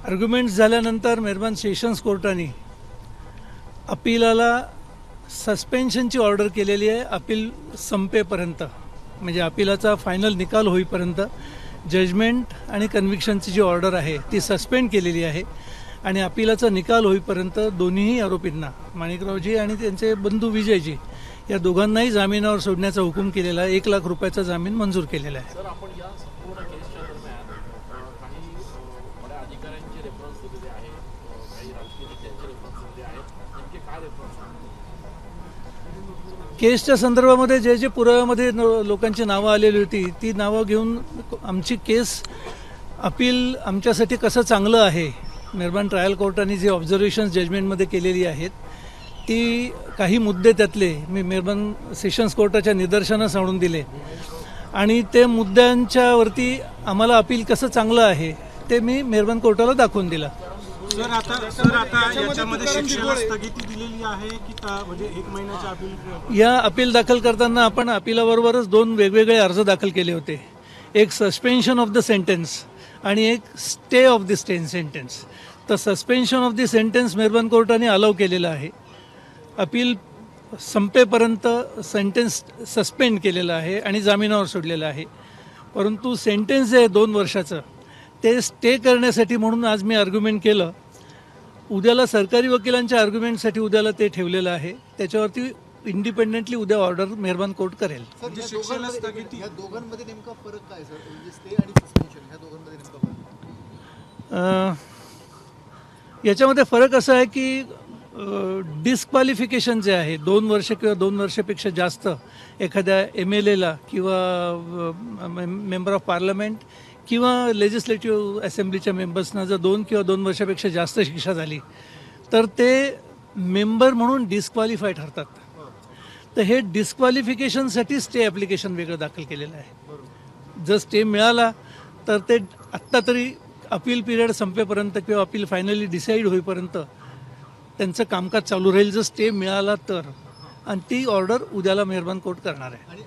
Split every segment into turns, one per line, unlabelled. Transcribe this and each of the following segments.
Arguments झाल्यानंतर मेहरबान sessions कोर्टाने अपीलाला सस्पेन्शनची ऑर्डर केलेली आहे अपील संपेपर्यंत, म्हणजे अपीलाचा फायनल निकाल होईपर्यंत जजमेंट आणि कन्व्हिक्शनची जी ऑर्डर आहे ती सस्पेंड केलेली आहे आणि अपीलाचा निकाल होईपर्यंत दोन्हीही आरोपींना माणिकरावजी आणि त्यांचे बंधू विजयजी या दोघांनाही जामिनावर सोडण्याचा हुकूम केलेला आहे. 1 लाख रुपयाचा जामीन मंजूर केलेला आहे. केसच्या संदर्भामध्ये जे पुराव्यामध्ये लोकांची नावं आलेली होती ती नावं घेऊन आमची केस अपील आमच्यासाठी कसं चांगलं आहे, मेहरबान ट्रायल कोर्टाने जे ऑब्झर्वेशन्स जजमेंटमध्ये केलेली आहेत ती काही मुद्दे त्यातले मी मेहरबान सेशन्स कोर्टाच्या निदर्शनास आणून दिले आणि ते मुद्द्यांच्यावरती आम्हाला अपील कसं चांगलं आहे ते मी मेहरबान कोर्टाला दाखवून दिलं.
सर आता याच्यामध्ये शिक्षेला स्थगिती दिलेली आहे की म्हणजे 1 महिन्याच्या अपील?
या अपील दाखल करताना आपण अपीलाबरोबरच 2 वेगवेगळे अर्ज दाखल केले होते. एक सस्पेन्शन ऑफ द सेंटेन्स आणि एक स्टे ऑफ द सेंटेन्स. तर सस्पेन्शन ऑफ द सेंटेन्स मेहरबान कोर्टाने अलाव केलेलं आहे. अपील संपेपर्यंत सेंटेन्स सस्पेंड केलेलं आहे आणि जामिनावर सोडलेलं आहे. परंतु सेंटेन्स जे आहे 2 वर्षाचं ते स्टे करण्यासाठी म्हणून आज मी आर्ग्युमेंट केलं. उद्याला सरकारी वकिलांच्या आर्ग्युमेंटसाठी उद्याला ते ठेवलेलं आहे. त्याच्यावरती इंडिपेंडेंटली उद्या ऑर्डर मेहरबान कोर्ट करेल. याच्यामध्ये फरक असा आहे की डिस्क्वालिफिकेशन जे आहे 2 वर्ष किंवा 2 वर्षापेक्षा जास्त एखाद्या MLAला किंवा मेंबर ऑफ पार्लमेंट किंवा लेजिस्लेटिव्ह असेंब्लीच्या मेंबर्सना जर 2 किंवा 2 वर्षापेक्षा जास्त शिक्षा झाली तर ते मेंबर म्हणून डिस्क्वालिफाय ठरतात. तर हे डिस्क्वालिफिकेशनसाठी स्टे ॲप्लिकेशन वेगळं दाखल केलेलं आहे. जर स्टे मिळाला तर ते आत्ता तरी अपील पिरियड संपेपर्यंत किंवा अपील फायनली डिसाईड होईपर्यंत त्यांचं कामकाज चालू राहील जर स्टे मिळाला तर, आणि ती ऑर्डर उद्याला मेहरबान कोर्ट करणार आहे.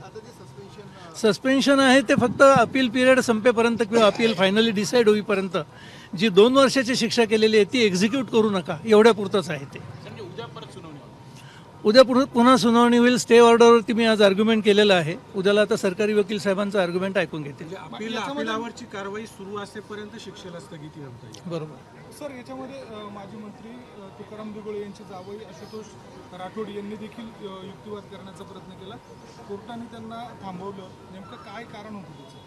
सस्पेन्शन आहे ते फक्त अपील पिरियड संपेपर्यंत किंवा अपील फायनली डिसाईड होईपर्यंत जी 2 वर्षाची शिक्षा केलेली आहे ती एक्झिक्यूट करू नका एवढ्यापुरतंच आहे ते. उद्या पुन्हा सुनावणी होईल. स्टे ऑर्डरवरती मी आज आर्ग्युमेंट केलेलं आहे. उद्याला आता सरकारी वकील साहेबांचं आर्ग्युमेंट ऐकून घेतील.
अपीलावरची कारवाई सुरू असेपर्यंत शिक्षेला स्थगिती होत आहे.
बरोबर.
सर, याच्यामध्ये माजी मंत्री तुकाराम दिघोळे यांचे जावई आशुतोष राठोड यांनी देखील युक्तिवाद करण्याचा प्रयत्न केला. कोर्टाने त्यांना थांबवलं. नेमकं काय कारण होतं त्याचं?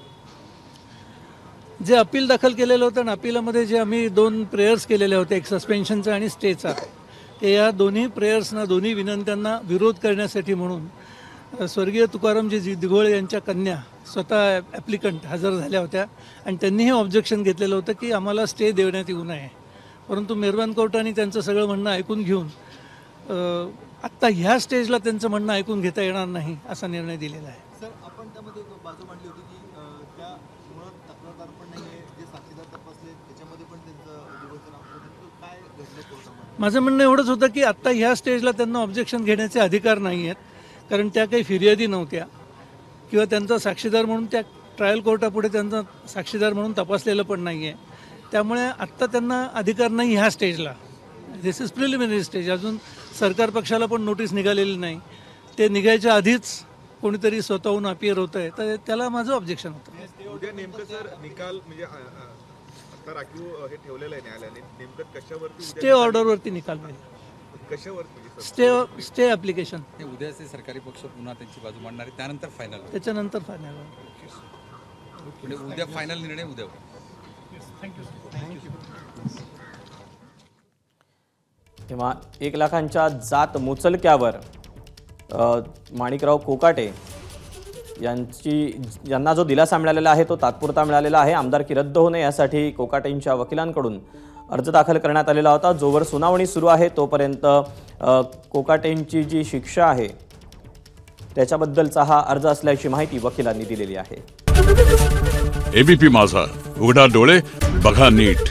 जे अपील दाखल केलेलं होतं ना, अपीलामध्ये जे आम्ही 2 प्रेयर्स केलेले होते, एक सस्पेन्शनचा आणि स्टेचा, ते या दोन्ही प्रेयर्सना दोन्ही विनंत्यांना विरोध करण्यासाठी म्हणून स्वर्गीय तुकारामजी दिघोळे यांच्या कन्या स्वतः ॲप्लिकंट हजर झाल्या होत्या आणि त्यांनी हे ऑब्जेक्शन घेतलेलं होतं की आम्हाला स्टे देण्यात येऊ नये. परंतु मेहरबान कोर्टाने त्यांचं सगळं म्हणणं ऐकून घेऊन आत्ता ह्या स्टेजला त्यांचं म्हणणं ऐकून घेता येणार नाही असा निर्णय दिलेला आहे.
सर, आपण त्यामध्ये बाजू मांडली होती की त्या मुळात तक्रारदार पण नाही आहे, जे साक्षीदार तपासले त्याच्यामध्ये पण त्यांचं दिवस काय घडलं कोर्टामध्ये?
माझं म्हणणं एवढंच होतं की आत्ता ह्या स्टेजला त्यांना ऑब्जेक्शन घेण्याचे अधिकार नाही आहेत, कारण त्या काही फिर्यादी नव्हत्या किंवा त्यांचा साक्षीदार म्हणून त्या ट्रायल कोर्टापुढे त्यांचा साक्षीदार म्हणून तपासलेलं पण नाही आहे. त्यामुळे आत्ता त्यांना अधिकार नाही ह्या स्टेजला. दिस इज प्रिलिमिनरी स्टेज. अजून सरकार पक्षाला पण नोटीस निघालेली नाही. ते निघायच्या आधीच कोणीतरी स्वतःहून अपियर होत आहे, तर त्याला माझं ऑब्जेक्शन होतं.
उद्या नेमकं सर निकाल म्हणजे आता राखीव हे ठेवलेलं आहे न्यायालयाने, नेमकं कशावरती?
स्टे ऑर्डरवरती निकाल मिळेल.
कशावरती?
Stay application.
उद्याचे सरकारी पक्ष पुन्हा त्यांची बाजू मांडणार आहे, त्यानंतर फायनल,
त्याच्यानंतर फायनल.
उद्या फायनल निर्णय उद्या.
तेव्हा 1 लाखांच्या जात मुचलक्यावर माणिकराव कोकाटे यांना जो दिलासा मिळालेला आहे तो तात्पुरता मिळालेला आहे. आमदारकी रद्द होणे यासाठी कोकाटेंच्या वकिलांकडून अर्ज दाखल करण्यात आलेला होता. जोवर सुनावणी सुरू आहे तोपर्यंत कोकाटेंची जी शिक्षा आहे त्याच्याबद्दलचा हा अर्ज असल्याची माहिती वकिलांनी दिलेली आहे.
एबीपी माझा, उघडा डोळे बघा नीट.